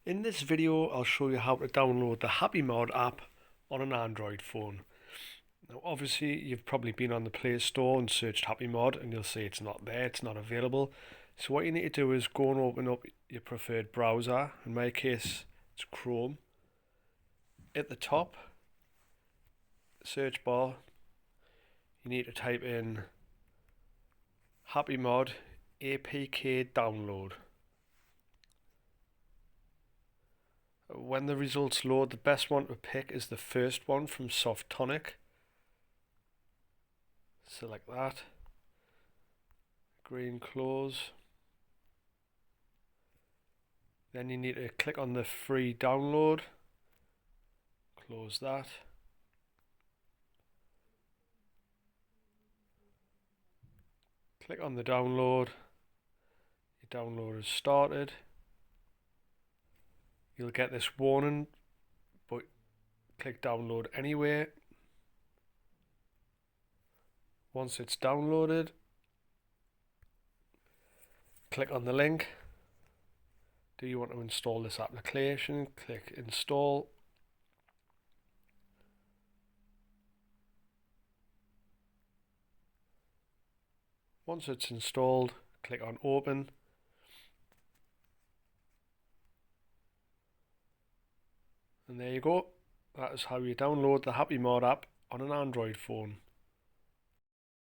In this video, I'll show you how to download the Happymod app on an Android phone. Now, obviously, you've probably been on the Play Store and searched Happymod, and you'll see it's not there, it's not available. So what you need to do is go and open up your preferred browser. In my case, it's Chrome. At the top, search bar, you need to type in Happymod APK download. When the results load, the best one to pick is the first one from Softonic. Select that. Green close. Then you need to click on the free download. Close that. Click on the download. Your download is started. You'll get this warning, but click download anyway. Once it's downloaded, click on the link. Do you want to install this application? Click install. Once it's installed, click on open. And there you go. That is how you download the Happymod app on an Android phone.